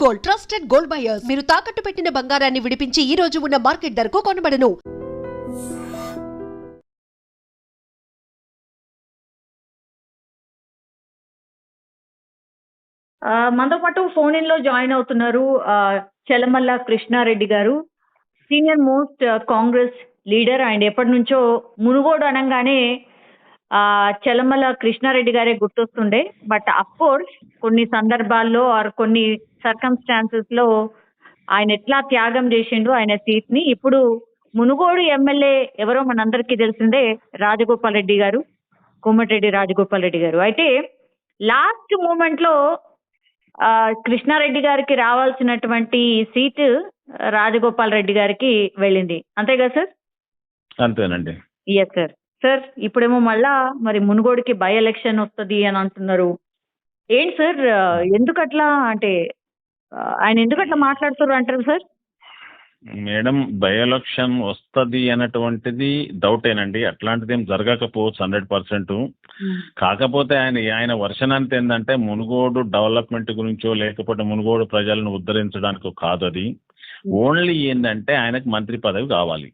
Gold trusted gold buyers మీరు తాకట్టు పెట్టిన బంగారాన్ని విడిపించి ఈ రోజు ఉన్న మార్కెట్ ధరకు కొనబడను. మనతో పాటు ఫోన్ ఇన్ లో జాయిన్ అవుతున్నారు చెలమల్ల కృష్ణారెడ్డి గారు, senior most Congress leader. And ఎప్పటి నుంచో మునుగోడు అనగానే చెలమల్ల కృష్ణారెడ్డి గారే గుర్తొస్తుండే. బట్ అఫ్ కోర్స్ కొన్ని సందర్భాల్లో ఆర్ కొన్ని సర్కమ్స్టాన్సెస్ లో ఆయన ఎట్లా త్యాగం చేసిండు ఆయన సీట్ ని. ఇప్పుడు మునుగోడు ఎమ్మెల్యే ఎవరో మనందరికీ తెలిసిందే, రాజగోపాల్ రెడ్డి గారు, కోమటిరెడ్డి రాజగోపాల్ రెడ్డి గారు. అయితే లాస్ట్ మూమెంట్ లో కృష్ణారెడ్డి గారికి రావాల్సినటువంటి సీటు రాజగోపాల్ రెడ్డి గారికి వెళ్ళింది, అంతే కదా సార్? అంతేనండి. Yes sir. సార్ ఇప్పుడేమో మళ్ళా మరి మునుగోడుకి బై ఎలక్షన్ వస్తుంది అని అంటున్నారు. ఏంటి సార్, ఎందుకట్లా అంటే ఆయన ఎందుకట్లా మాట్లాడుతారు అంటారు సార్? మేడం, బై ఎలక్షన్ వస్తుంది అన్నటువంటిది డౌటేనండి. అట్లాంటిది ఏం జరగకపోవచ్చు 100%. కాకపోతే ఆయన వర్షన్ అంతా ఏంటంటే మునుగోడు డెవలప్మెంట్ గురించో లేకపోతే మునుగోడు ప్రజలను ఉద్ధరించడానికి కాదు. అది ఓన్లీ ఏంటంటే ఆయనకు మంత్రి పదవి కావాలి.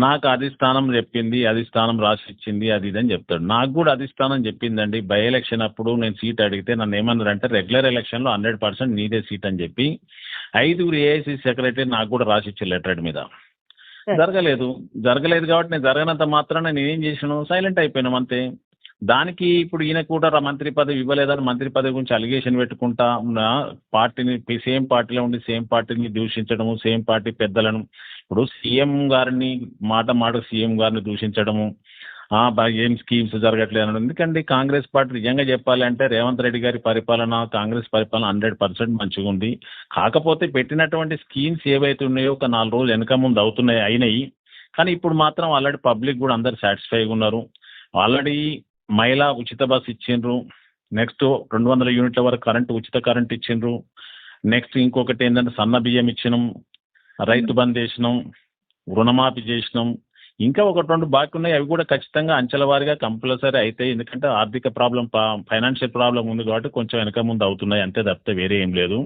నాకు అధిష్టానం చెప్పింది, అధిష్టానం రాసి ఇచ్చింది, అది ఇదని చెప్తాడు. నాకు కూడా అధిష్టానం చెప్పిందండి. బై ఎలక్షన్ అప్పుడు నేను సీట్ అడిగితే నన్ను ఏమన్నారంటే రెగ్యులర్ ఎలక్షన్లో 100% నీదే సీట్ అని చెప్పి 5 ఏఐసీ సెక్రటరీ నాకు కూడా రాసి ఇచ్చే లెటర్ మీద జరగలేదు కాబట్టి నేను జరగనంత మాత్రాన నేనేం చేసాను, సైలెంట్ అయిపోయినాం అంతే. దానికి ఇప్పుడు ఈయన కూడా మంత్రి పదవి ఇవ్వలేదని మంత్రి పదవి గురించి అలిగేషన్ పెట్టుకుంటా పార్టీని, సేమ్ పార్టీలో ఉండి సేమ్ పార్టీని దూషించడము, సేమ్ పార్టీ పెద్దలను, ఇప్పుడు సీఎం గారిని మాట సీఎం గారిని దూషించడము, ఏం స్కీమ్స్ జరగట్లేదు అనడం. ఎందుకంటే కాంగ్రెస్ పార్టీ నిజంగా చెప్పాలంటే రేవంత్ రెడ్డి గారి పరిపాలన, కాంగ్రెస్ పరిపాలన 100% మంచిగా ఉంది. కాకపోతే పెట్టినటువంటి స్కీమ్స్ ఏవైతే ఉన్నాయో ఒక 4 రోజులు వెనక ముందు అయినాయి. కానీ ఇప్పుడు మాత్రం ఆల్రెడీ పబ్లిక్ కూడా అందరు సాటిస్ఫైగా ఉన్నారు. ఆల్రెడీ మహిళా ఉచిత బస్ ఇచ్చిండ్రు. నెక్స్ట్ 200 యూనిట్ల వరకు ఉచిత కరెంట్ ఇచ్చిండ్రు. నెక్స్ట్ ఇంకొకటి ఏంటంటే సన్న బియ్యం ఇచ్చినాం, రైతు బంద్ చేసినాం, రుణమాఫీ చేసినాం. ఇంకా 1-2 బాకీ ఉన్నాయి. అవి కూడా ఖచ్చితంగా అంచెల వారీగా కంపల్సరీ అవుతాయి. ఎందుకంటే ఆర్థిక ప్రాబ్లం, ఫైనాన్షియల్ ప్రాబ్లం ఉంది కాబట్టి కొంచెం వెనక ముందు అవుతున్నాయి, అంతే తప్పితే వేరే ఏం లేదు.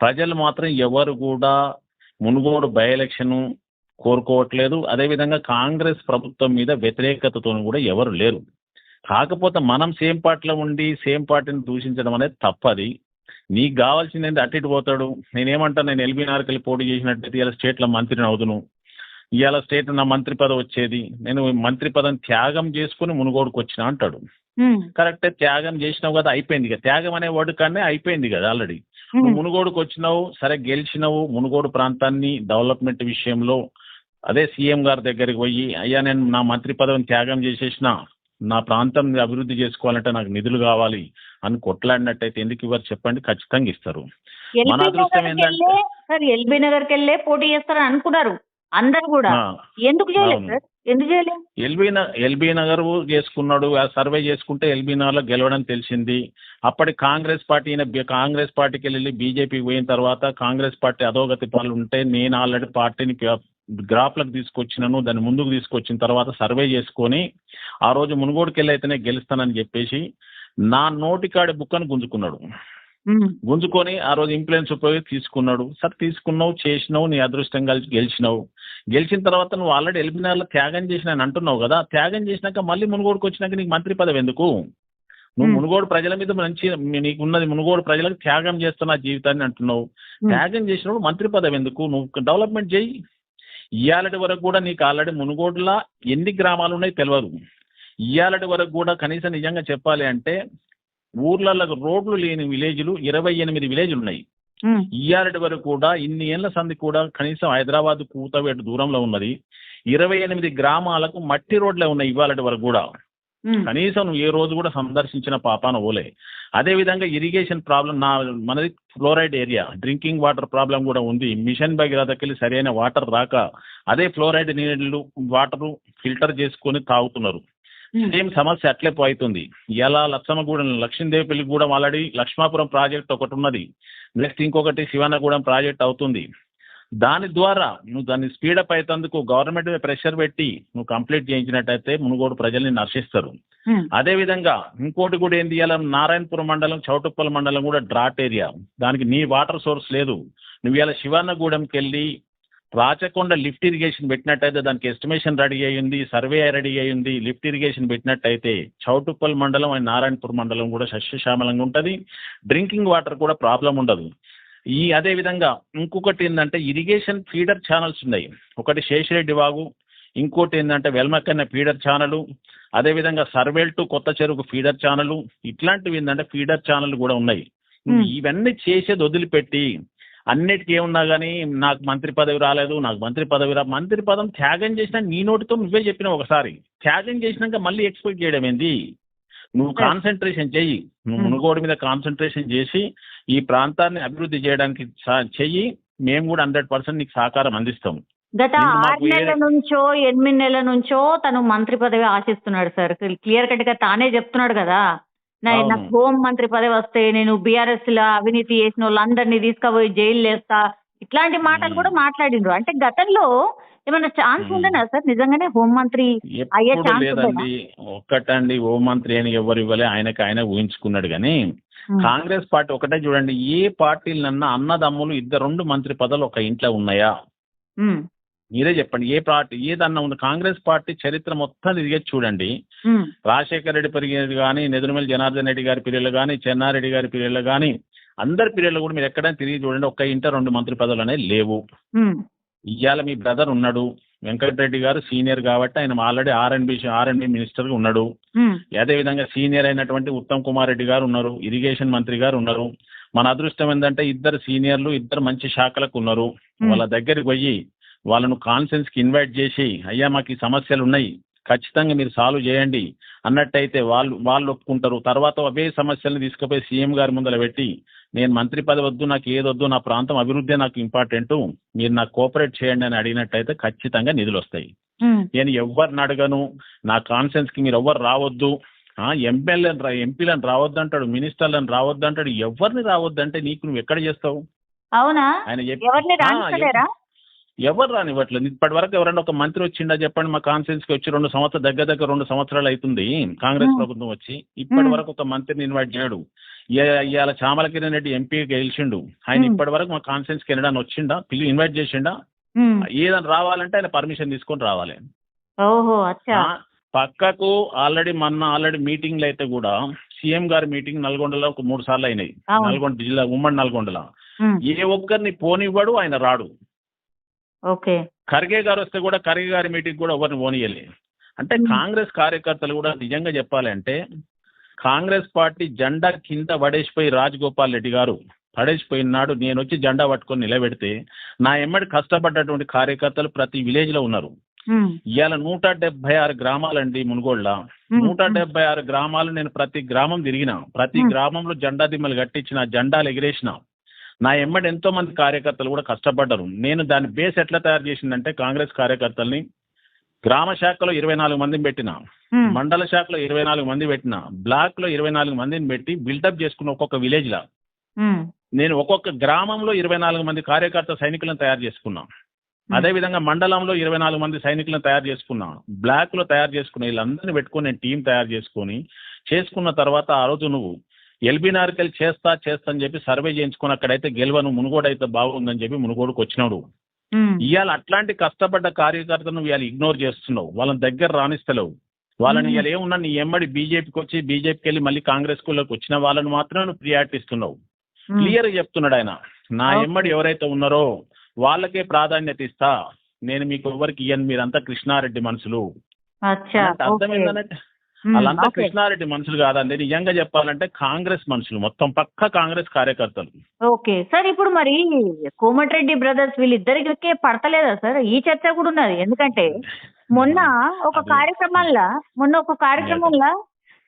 ప్రజలు మాత్రం ఎవరు కూడా మునుగోడు బై ఎలక్షన్ కోరుకోవట్లేదు. అదేవిధంగా కాంగ్రెస్ ప్రభుత్వం మీద వ్యతిరేకతతో కూడా ఎవరు లేరు. కాకపోతే మనం సేమ్ పార్టీలో ఉండి సేమ్ పార్టీని దూషించడం అనేది తప్పది. నీకు కావాల్సింది ఏంటి, అటు ఇటు పోతాడు. నేనేమంటాను, నేను ఎల్బీనగర్కి వెళ్ళి పోటీ చేసినట్టయితే ఇలా స్టేట్లో మంత్రిని అవుదును, ఇవాళ స్టేట్ నా మంత్రి పదవి వచ్చేది, నేను మంత్రి పదవిని త్యాగం చేసుకుని మునుగోడుకు వచ్చినా అంటాడు. కరెక్టే, త్యాగం చేసినావు కదా, అయిపోయింది కదా. త్యాగం అనే వర్డ్ కానీ అయిపోయింది కదా ఆల్రెడీ. నువ్వు మునుగోడుకు వచ్చినావు, సరే గెలిచినావు. మునుగోడు ప్రాంతాన్ని డెవలప్మెంట్ విషయంలో అదే సీఎం గారి దగ్గరికి పోయి, అయ్యా నేను నా మంత్రి పదవిని త్యాగం చేసేసిన, నా ప్రాంతం అభివృద్ధి చేసుకోవాలంటే నాకు నిధులు కావాలి అని కొట్లాడినట్టయితే ఎందుకు ఇవ్వరు చెప్పండి? ఖచ్చితంగా ఇస్తారు. మన అదృష్టం ఏంటంటే సార్ ఎల్బీ నగర్కి వెళ్ళే పోటీ చేస్తారని అనుకున్నారు అందరు కూడా, ఎందుకు చేయలేదు సార్? ఎందుకు చేయలేదు? ఎల్బీ నగర్ చేసుకున్నాడు, సర్వే చేసుకుంటే ఎల్బీ నగర్ లో గెలవడం తెలిసింది. అప్పటి కాంగ్రెస్ పార్టీకి వెళ్ళి బీజేపీ పోయిన తర్వాత కాంగ్రెస్ పార్టీ అధోగతి పాలు ఉంటే నేను ఆల్రెడీ పార్టీని గ్రాఫ్లకు తీసుకొచ్చినాను. దాన్ని ముందుకు తీసుకొచ్చిన తర్వాత సర్వే చేసుకొని ఆ రోజు మునుగోడుకి వెళ్ళి అయితేనే గెలుస్తానని చెప్పేసి నా నోటికాడి బుక్కను గుంజుకొని ఆ రోజు ఇన్ఫ్లుయెన్స్ ఉపయోగించి తీసుకున్నాడు. సరే తీసుకున్నావు, చేసినావు, నీ అదృష్టం కలిసి గెలిచినావు. గెలిచిన తర్వాత నువ్వు ఆల్రెడీ ఎల్బీనగర్లో త్యాగం చేసిన అంటున్నావు కదా. త్యాగం చేసినాక మళ్ళీ మునుగోడుకు వచ్చినాక నీకు మంత్రి పదవి ఎందుకు? నువ్వు మునుగోడు ప్రజల మీద మంచి, నీకున్నది మునుగోడు ప్రజలకు త్యాగం చేస్తున్న జీవితాన్ని అంటున్నావు. త్యాగం చేసినప్పుడు మంత్రి పదవి ఎందుకు? నువ్వు డెవలప్మెంట్ చేయి. ఇవాళటి వరకు కూడా నీకు ఆల్రెడీ మునుగోడులా ఎన్ని గ్రామాలు ఉన్నాయి తెలియదు. ఇవాళటి వరకు కూడా కనీసం నిజంగా చెప్పాలి అంటే ఊర్లలో రోడ్లు లేని విలేజ్లు 28 విలేజ్లు ఉన్నాయి. ఇవాళటి వరకు కూడా ఇన్ని ఏళ్ల సంది కూడా కనీసం హైదరాబాద్ కూతవేటు దూరంలో ఉన్నది 28 గ్రామాలకు మట్టి రోడ్లే ఉన్నాయి ఇవాళటి వరకు కూడా. కనీసం నువ్వు ఏ రోజు కూడా సందర్శించిన పాపాన ఓలే. అదేవిధంగా ఇరిగేషన్ ప్రాబ్లం, మనది fluoride area, drinking water problem కూడా ఉంది. మిషన్ భగీరథకెళ్ళి సరైన వాటర్ రాక అదే ఫ్లోరైడ్ నీళ్లు వాటర్ ఫిల్టర్ చేసుకొని తాగుతున్నారు. సేమ్ సమస్య అట్లే అవుతుంది. ఇలా లక్ష్మగూడెం, లక్ష్మీదేవిపల్లికి కూడా ఆల్రెడీ లక్ష్మాపురం ప్రాజెక్ట్ ఒకటి ఉన్నది. నెక్స్ట్ ఇంకొకటి శివనగూడెం ప్రాజెక్ట్ అవుతుంది. దాని ద్వారా నువ్వు దాన్ని స్పీడప్ అయ్యేందుకు గవర్నమెంట్ మీద ప్రెషర్ పెట్టి నువ్వు కంప్లీట్ చేయించినట్టయితే మునుగోడు ప్రజల్ని నర్శిస్తారు. అదే విధంగా ఇంకోటి కూడా ఏంది, ఇలా నారాయణపురం మండలం చౌటుప్పల్ మండలం కూడా డ్రాట్ ఏరియా, దానికి నీ వాటర్ సోర్స్ లేదు. నువ్వు ఇలా శివాన్నగూడెంకి వెళ్ళి రాచకొండ లిఫ్ట్ ఇరిగేషన్ పెట్టినట్టయితే దానికి ఎస్టిమేషన్ రెడీ అయ్యింది, సర్వే రెడీ అయ్యింది. లిఫ్ట్ ఇరిగేషన్ పెట్టినట్టయితే చౌటుప్పల్ మండలం అండ్ నారాయణపురం మండలం కూడా సస్యశ్యామలంగా ఉంటుంది, డ్రింకింగ్ వాటర్ కూడా ప్రాబ్లం ఉండదు. అదే విధంగా ఇంకొకటి ఏంటంటే ఇరిగేషన్ ఫీడర్ ఛానల్స్ ఉన్నాయి. ఒకటి శేషిరెడ్డి వాగు, ఇంకోటి ఏంటంటే వెల్మకన్న ఫీడర్ ఛానల్, అదేవిధంగా సర్వేల్ టు కొత్త చెరుకు ఫీడర్ ఛానల్, ఇట్లాంటివి ఏంటంటే ఫీడర్ ఛానల్ కూడా ఉన్నాయి. ఇవన్నీ చేసేది వదిలిపెట్టి అన్నిటికీ ఏమున్నా కానీ నాకు మంత్రి పదవి రాలేదు, నాకు మంత్రి పదం త్యాగం చేసినా నీ నోటితో నువ్వే చెప్పినావు. ఒకసారి త్యాగం చేసినాక మళ్ళీ ఎక్స్పెక్ట్ చేయడం ఏంది? నువ్వు కాన్సన్ట్రేషన్ చెయ్యి, నువ్వు మునుగోడు మీద కాన్సన్ట్రేషన్ చేసి ఈ ప్రాంతాన్ని అభివృద్ధి చేయడానికి చెయ్యి. మేము కూడా 100% నీకు సహకారం అందిస్తాం. గత 6 నెలల నుంచో 8 నెలల నుంచో తను మంత్రి పదవి ఆశిస్తున్నాడు సార్. క్లియర్ కట్ గా తానే చెప్తున్నాడు కదా, నాకు హోం మంత్రి పదవి వస్తే నేను బీఆర్ఎస్ లా అవినీతి చేసిన వాళ్ళందరినీ తీసుకుపోయి జైలు వేస్తా, ఇట్లాంటి మాటలు కూడా మాట్లాడిండ్రు. అంటే గతంలో ఏమైనా ఛాన్స్ ఉండేనా సార్ నిజంగానే హోంమంత్రి అయ్యే ఛాన్స్? లేదండి, ఒక్కటండి హోంమంత్రి అని ఎవరు ఇవ్వలే, ఆయన ఊహించుకున్నాడు. కానీ కాంగ్రెస్ పార్టీ ఒకటే చూడండి, ఏ పార్టీలన్నా అన్నదమ్ములు 2 మంత్రి పదవులు ఒక ఇంట్లో ఉన్నాయా? మీరే చెప్పండి, ఏ పార్టీ ఏదన్నా ఉంది? కాంగ్రెస్ పార్టీ చరిత్ర మొత్తం తిరిగేది చూడండి. రాజశేఖర రెడ్డి పెరిగేది కానీ, నెదురుమల్లి జనార్దన్ రెడ్డి గారి పీరియడ్లు కానీ, చెన్నారెడ్డి గారి పీరియడ్లు కానీ, అందరి పీరియడ్లు కూడా మీరు ఎక్కడైనా తిరిగి చూడండి, ఒక్క ఇంట 2 మంత్రి పదవులు అనేవి లేవు. ఇవాళ మీ బ్రదర్ ఉన్నాడు వెంకటరెడ్డి గారు, సీనియర్ కాబట్టి ఆయన ఆల్రెడీ ఆర్ఎండ్బి మినిస్టర్ గా ఉన్నాడు. అదే విధంగా సీనియర్ అయినటువంటి ఉత్తమ్ కుమార్ రెడ్డి గారు ఉన్నారు, ఇరిగేషన్ మంత్రి గారు ఉన్నారు. మన అదృష్టం ఏంటంటే 2 సీనియర్లు 2 మంచి శాఖలకు ఉన్నారు. వాళ్ళ దగ్గరికి పోయి వాళ్ళను కాన్ఫరెన్స్ కి ఇన్వైట్ చేసి, అయ్యా మాకు ఈ సమస్యలు ఉన్నాయి, ఖచ్చితంగా మీరు సాల్వ్ చేయండి అన్నట్టయితే వాళ్ళు ఒప్పుకుంటారు. తర్వాత అవే సమస్యలను తీసుకుపోయి సీఎం గారి ముందర పెట్టి, నేను మంత్రి పదవి వద్దు, నాకు ఏదొద్దు, నా ప్రాంతం అభివృద్ధి నాకు ఇంపార్టెంట్, మీరు నాకు కోఆపరేట్ చేయండి అని అడిగినట్టయితే ఖచ్చితంగా నిధులు వస్తాయి. నేను ఎవరిని అడగను, నా కాన్ఫరెన్స్ కి మీరు ఎవరు రావద్దు, ఎంపీలను రావద్దు అంటాడు, మినిస్టర్లను రావద్దు అంటాడు. ఎవరిని రావద్దు అంటే నీకు నువ్వు ఎక్కడ చేస్తావు? అవునా? ఆయన ఎవరు రానివ్వట్లేదు. ఇప్పటి వరకు ఎవరైనా ఒక మంత్రి వచ్చిండా చెప్పండి? మా కాన్ఫరెన్స్ కి వచ్చి 2 సంవత్సరాలు దగ్గర 2 సంవత్సరాలు అవుతుంది కాంగ్రెస్ ప్రభుత్వం వచ్చి, ఇప్పటి వరకు ఒక మంత్రిని ఇన్వైట్ చేయడు. ఇవాళ చామల కిరణ్ రెడ్డి ఎంపీ గెలిచిండు, ఆయన ఇప్పటి వరకు మా కాన్ఫరెన్స్ కి వెళ్ళడానికి వచ్చిండా? ఇన్వైట్ చేసిండా? ఏదైనా రావాలంటే ఆయన పర్మిషన్ తీసుకొని రావాలి. పక్కకు ఆల్రెడీ మీటింగ్లు అయితే కూడా సీఎం గారి మీటింగ్ నల్గొండలో ఒక 3 సార్లు అయినాయి. నల్గొండ జిల్లా ఉమ్మడి నల్గొండలో ఏ ఒక్కరిని పోనివ్వడు, ఆయన రాడు. ఖర్గే గారు వస్తే కూడా ఖర్గే గారి మీటింగ్ కూడా ఎవరిని పోనీయలే. అంటే కాంగ్రెస్ కార్యకర్తలు కూడా నిజంగా చెప్పాలంటే కాంగ్రెస్ పార్టీ జెండా కింద పడేసిపోయి రాజగోపాల్ రెడ్డి గారు పడేసిపోయినాడు. నేను వచ్చి జెండా పట్టుకొని నిలబెడితే నా ఎమ్మడి కష్టపడ్డటువంటి కార్యకర్తలు ప్రతి విలేజ్ లో ఉన్నారు. ఇవాళ 176 గ్రామాలండి మునుగోడ్ల, 176 గ్రామాలు. నేను ప్రతి గ్రామం తిరిగిన, ప్రతి గ్రామంలో జెండా దిమ్మలు కట్టించిన, జెండాలు ఎగిరేసిన. నా ఎమ్మడి ఎంతో మంది కార్యకర్తలు కూడా కష్టపడ్డారు. నేను దాని బేస్ ఎట్లా తయారు చేసిందంటే కాంగ్రెస్ కార్యకర్తల్ని గ్రామ శాఖలో 24 మందిని పెట్టిన, మండల శాఖలో 24 మంది పెట్టిన, బ్లాక్ లో 24 మందిని పెట్టి బిల్డప్ చేసుకున్న ఒక్కొక్క విలేజ్ లా నేను ఒక్కొక్క గ్రామంలో 24 మంది కార్యకర్త సైనికులను తయారు చేసుకున్నా. అదేవిధంగా మండలంలో 24 మంది సైనికులను తయారు చేసుకున్నా, బ్లాక్ లో తయారు చేసుకున్నా. వీళ్ళందరినీ పెట్టుకుని నేను టీం తయారు చేసుకున్న తర్వాత ఆ రోజు నువ్వు ఎల్బీ నార్కెల్ చేస్తా అని చెప్పి సర్వే చేయించుకుని అక్కడైతే గెలవను, మునుగోడు అయితే బాగుందని చెప్పి మునుగోడుకు వచ్చినాడు. ఇవాళ అట్లాంటి కష్టపడ్డ కార్యకర్తను ఇవాళ ఇగ్నోర్ చేస్తున్నావు, వాళ్ళని దగ్గర రాణిస్తలేవు. వాళ్ళని ఇవాళ ఏమున్నా నీ ఎమ్మడి బీజేపీకి వచ్చి బీజేపీకి వెళ్ళి మళ్ళీ కాంగ్రెస్ స్కూల్లోకి వచ్చిన వాళ్ళని మాత్రమే నువ్వు ప్రియారిటీ ఇస్తున్నావు. క్లియర్ గా చెప్తున్నాడు ఆయన, నా ఎమ్మడి ఎవరైతే ఉన్నారో వాళ్ళకే ప్రాధాన్యత ఇస్తా, నేను మీకు ఎవరికి ఇయ్యను, మీరంతా కృష్ణారెడ్డి మనుషులు. అర్థం ఏంటంటే వాళ్ళంతా కృష్ణారెడ్డి మనుషులు కాదండి, నిజంగా చెప్పాలంటే కాంగ్రెస్ మనుషులు, మొత్తం పక్క కాంగ్రెస్ కార్యకర్తలు. ఓకే సార్, ఇప్పుడు మరి కోమటిరెడ్డి బ్రదర్స్ వీళ్ళిద్దరికే పడతలేదా సార్? ఈ చర్చ కూడా ఉన్నది. ఎందుకంటే మొన్న ఒక కార్యక్రమంలో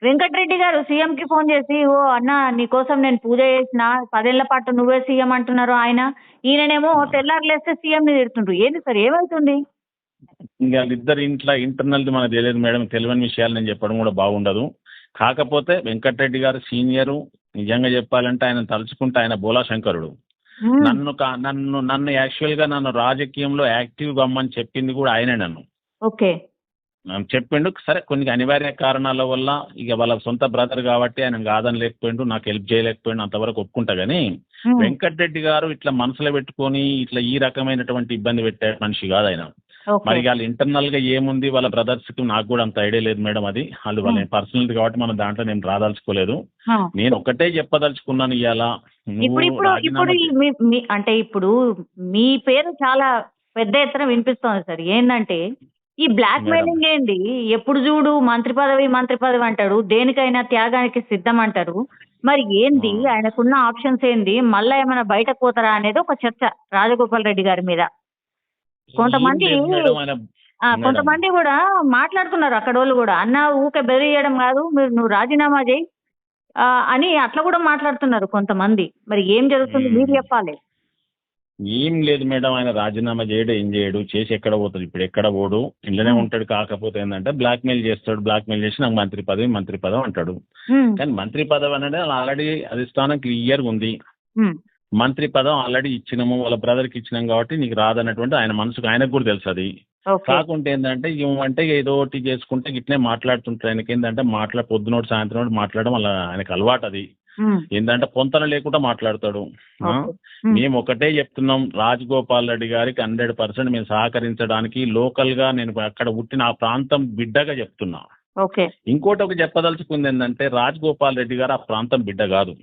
వెంకటరెడ్డి గారు సీఎం కి ఫోన్ చేసి, ఓ అన్న నీకోసం నేను పూజ చేసిన, 10 ఏళ్ల పాటు నువ్వే సీఎం అంటున్నారు ఆయన, ఈయననేమో తెల్లారులేస్తే సీఎం ని తిడుతుండ్రు. ఏంది సార్, ఏమవుతుంది? ఇంకా వాళ్ళిద్దరు ఇంటర్నల్ మనకు తెలియదు మేడం, తెలియని విషయాలు నేను చెప్పడం కూడా బాగుండదు. కాకపోతే వెంకటరెడ్డి గారు సీనియరు, నిజంగా చెప్పాలంటే ఆయన తలుచుకుంటే ఆయన బోలాశంకరుడు. మ్మ్. నన్ను యాక్చువల్ గా నన్ను రాజకీయంలో యాక్టివ్ కమ్మని చెప్పింది కూడా ఆయనే. ఓకే. చెప్పిండు. సరే కొన్ని అనివార్య కారణాల వల్ల ఇక వాళ్ళ సొంత బ్రదర్ కాబట్టి ఆయన కాదని లేకపోయిండు, నాకు హెల్ప్ చేయలేకపోయిండు, అంతవరకు ఒప్పుకుంటా. కానీ మ్మ్. వెంకటరెడ్డి గారు ఇట్లా మనసులో పెట్టుకొని ఇట్లా ఈ రకమైనటువంటి ఇబ్బంది పెట్టే మనిషి కాదు ఆయన. ఓకే. మరి వాళ్ళ ఇంటర్నల్ గా ఏముంది వాళ్ళ బ్రదర్స్ కి నాకు కూడా అంత ఐడియా లేదు మేడం. అది వాళ్ళ పర్సనల్ కాబట్టి మనం దాంట్లో నేను రాదలుచుకోలేదు. ఆ. నేను ఒకటే చెప్పదలుచుకున్నాను ఇవాళ, ఇప్పుడు ఇప్పుడు ఇప్పుడు ఈ అంటే ఇప్పుడు మీ పేరు చాలా పెద్ద ఎత్తున వినిపిస్తోంది సార్. ఏంటంటే ఈ బ్లాక్ మెయిలింగ్ ఏంది? ఎప్పుడు చూడు మంత్రి పదవి అంటాడు, దేనికైనా త్యాగానికి సిద్ధం అంటారు. మరి ఏంది ఆయనకున్న ఆప్షన్స్ ఏంది? మళ్ళా ఏమైనా బయటకు పోతారా అనేది ఒక చర్చ రాజగోపాల్ రెడ్డి గారి మీద. కొంతమంది కూడా మాట్లాడుతున్నారు అక్కడ వాళ్ళు కూడా, అన్న ఊకే బెదిరియడం కాదు, నువ్వు రాజీనామా చేయి అని అట్లా కూడా మాట్లాడుతున్నారు కొంతమంది. మరి ఏం జరుగుతుంది మీరు చెప్పాలి. ఏం లేదు మేడం, ఆయన రాజీనామా చేయడు, ఏం చేయడు, చేసి ఎక్కడ పోతాడు? ఇప్పుడు ఎక్కడ పోడు, ఇంట్లోనే ఉంటాడు. కాకపోతే ఏంటంటే బ్లాక్ మెయిల్ చేస్తాడు. బ్లాక్ మెయిల్ చేసి నాకు మంత్రి పదవి అంటాడు. కానీ మంత్రి పదవి అనేది ఆల్రెడీ అధిష్టానం క్లియర్గా ఉంది. మంత్రి పదం ఆల్రెడీ ఇచ్చినాము, వాళ్ళ బ్రదర్కి ఇచ్చినాం కాబట్టి నీకు రాదన్నటువంటి ఆయన మనసుకు ఆయనకు కూడా తెలుసు. అది కాకుంటే ఏంటంటే ఏమంటే ఏదో ఒకటి చేసుకుంటే ఇట్లనే మాట్లాడుతుంటారు. ఆయనకి ఏంటంటే పొద్దునోటి సాయంత్రం మాట్లాడడం వల్ల ఆయనకు అలవాటు. అది ఏంటంటే పొంతన లేకుండా మాట్లాడతాడు. మేము ఒకటే చెప్తున్నాం, రాజగోపాల్ రెడ్డి గారికి 100% మేము సహకరించడానికి లోకల్ గా నేను అక్కడ పుట్టిన ఆ ప్రాంతం బిడ్డగా చెప్తున్నా. ఇంకోటి ఒక చెప్పదలుచుకుంది ఏంటంటే రాజగోపాల్ రెడ్డి గారు ఆ ప్రాంతం బిడ్డ కాదు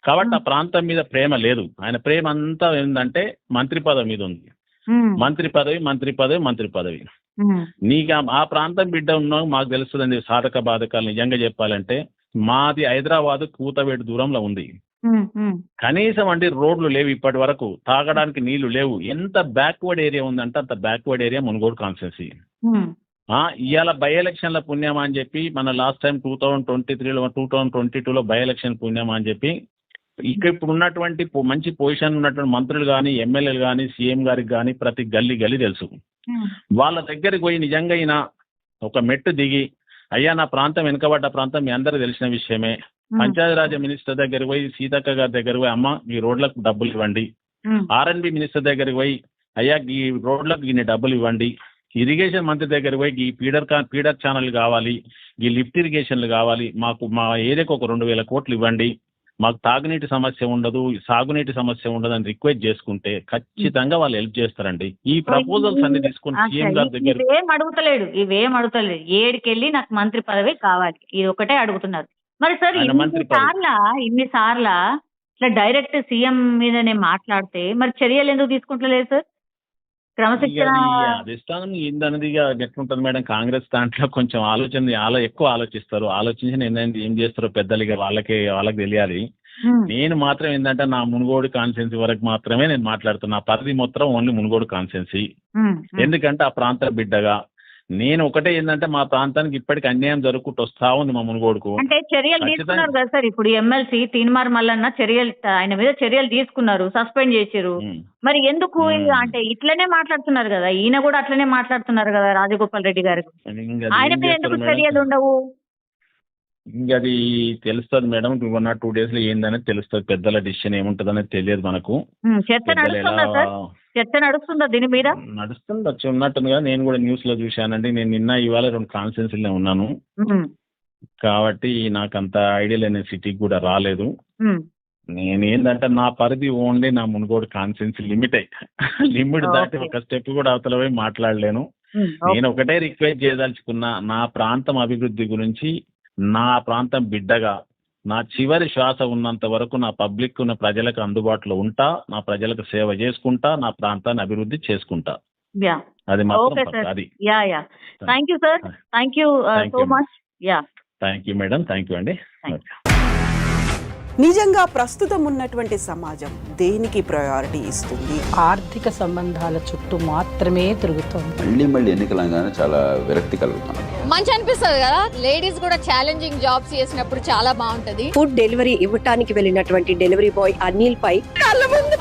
కాబట్టి ఆ ప్రాంతం మీద ప్రేమ లేదు. ఆయన ప్రేమ అంతా ఏంటంటే మంత్రి పదవి మీద ఉంది. మంత్రి పదవి. నీకు ఆ ప్రాంతం బిడ్డ ఉన్నా మాకు తెలుస్తుందండి సాధక బాధకాలు. నిజంగా చెప్పాలంటే మాది హైదరాబాద్ కూతవేటు దూరంలో ఉంది. కనీసం రోడ్లు లేవు ఇప్పటి వరకు, తాగడానికి నీళ్లు లేవు. ఎంత బ్యాక్వర్డ్ ఏరియా ఉందంటే అంత బ్యాక్వర్డ్ ఏరియా మునుగోడు కాన్స్టిట్యున్సీ. ఇవాళ బై ఎలక్షన్ల పుణ్యమా అని చెప్పి మన లాస్ట్ టైం 2023లో 2022లో బై ఎలక్షన్ పుణ్యమా అని చెప్పి ఇప్పుడు ఉన్నటువంటి మంచి పొజిషన్ ఉన్నటువంటి మంత్రులు కానీ ఎమ్మెల్యేలు కానీ సీఎం గారికి కానీ ప్రతి గల్లీ తెలుసు. వాళ్ళ దగ్గరికి పోయి నిజంగా అయినా ఒక మెట్టు దిగి, అయ్యా నా ప్రాంతం వెనుకబడ్డ ప్రాంతం మీ అందరికి తెలిసిన విషయమే, పంచాయతీరాజ్ మినిస్టర్ దగ్గరికి పోయి సీతక్క గారి దగ్గర పోయి అమ్మ ఈ రోడ్లకు డబ్బులు ఇవ్వండి, ఆర్ఎన్బి మినిస్టర్ దగ్గరికి పోయి అయ్యా ఈ రోడ్లకు ఇన్ని డబ్బులు ఇవ్వండి, ఇరిగేషన్ మంత్రి దగ్గరికి పోయి ఈ ఫీడర్ ఛానల్ కావాలి, ఈ లిఫ్ట్ ఇరిగేషన్లు కావాలి, మా ఏరియాకు ఒక 2,000 కోట్లు ఇవ్వండి, మాకు తాగునీటి సమస్య ఉండదు, సాగునీటి సమస్య ఉండదు అని రిక్వెస్ట్ చేసుకుంటే ఖచ్చితంగా వాళ్ళు హెల్ప్ చేస్తారండి. ఈ ప్రపోజల్స్ అన్ని తీసుకుని సీఎం గారి దగ్గర ఇవేం అడుగుతలేడు. 7కెళ్ళి నాకు మంత్రి పదవి కావాలి, ఇది ఒకటే అడుగుతున్నారు. మరి సార్ ఇన్నిసార్ల ఇట్లా డైరెక్ట్ సీఎం మీదనే మాట్లాడితే మరి చర్యలు ఎందుకు తీసుకుంటలేదు సార్? అధిష్టానం ఏందనేది ఎట్లుంటది మేడం, కాంగ్రెస్ దాంట్లో కొంచెం ఎక్కువ ఆలోచిస్తారు. ఆలోచించి ఏం చేస్తారో పెద్దలుగా వాళ్ళకి తెలియాలి. నేను మాత్రం ఏంటంటే నా మునుగోడు కాన్స్టిట్యున్సీ వరకు మాత్రమే నేను మాట్లాడుతున్నా. పరిధి మొత్తం ఓన్లీ మునుగోడు కాన్స్టిట్యున్సీ. ఎందుకంటే ఆ ప్రాంత బిడ్డగా నేను ఒకటే ఏంటంటే మా ప్రాంతానికి ఇప్పటికి అన్యాయం జరుగుతూ వస్తా ఉంది మా మునుగోడుకు. అంటే చర్యలు తీసుకున్నారు కదా సార్, ఇప్పుడు ఎమ్మెల్సీ తీన్మార్ మల్లన్న ఆయన మీద చర్యలు తీసుకున్నారు, సస్పెండ్ చేశారు. మరి ఎందుకు అంటే ఇట్లనే మాట్లాడుతున్నారు కదా, ఈయన కూడా అట్లనే మాట్లాడుతున్నారు కదా రాజగోపాల్ రెడ్డి గారు, ఆయన మీద ఎందుకు చర్యలు ఉండవు? ఇంకా అది తెలుస్తుంది మేడం, 1 or 2 days లో ఏందనేది తెలుస్తుంది. పెద్దల డిసిషన్ ఏముంటది అనేది తెలియదు మనకు. చర్చ నడుస్తుందా దీని మీద? నడుస్తుంది ఉన్నట్టుగా నేను కూడా న్యూస్ లో చూశానండి. నేను నిన్న ఇవాళ 2 కాన్స్టిట్యున్సీలో ఉన్నాను కాబట్టి నాకు అంత ఐడియా లేని సిటీకి కూడా రాలేదు. నేను ఏంటంటే నా పరిధి ఓన్లీ నా మునుగోడు కాన్స్టిట్యున్సీ లిమిట్ దాటి ఒక స్టెప్ కూడా అవతల పోయి మాట్లాడలేను. నేను ఒకటే రిక్వెస్ట్ చేయదలుచుకున్నా, నా ప్రాంతం అభివృద్ధి గురించి నా ప్రాంతం బిడ్డగా నా చివరి శ్వాస ఉన్నంత వరకు నా పబ్లిక్ ఉన్న ప్రజలకు అందుబాటులో ఉంటా, నా ప్రజలకు సేవ చేసుకుంటా, నా ప్రాంతాన్ని అభివృద్ధి చేసుకుంటా. అది మాత్రం అది. Thank you sir, thank you so much. Thank you madam, thank you అండి. నిజంగా ప్రస్తుతం ఉన్నటువంటి సమాజం దేనికి ప్రయారిటీ ఇస్తుంది? ఆర్థిక సంబంధాల చుట్టూ మాత్రమే తిరుగుతోంది. మళ్ళీ ఎన్నికలంగానే చాలా విరక్తి కలుగుతున్నాం. మంచి అనిపిస్తుంది కదా, లేడీస్ కూడా ఛాలెంజింగ్ జాబ్స్ చేసినప్పుడు చాలా బాగుంటది. ఫుడ్ డెలివరీ ఇవ్వటానికి వెళ్ళినటువంటి డెలివరీ బాయ్ అనిల్ పై కళ్ళ ముందు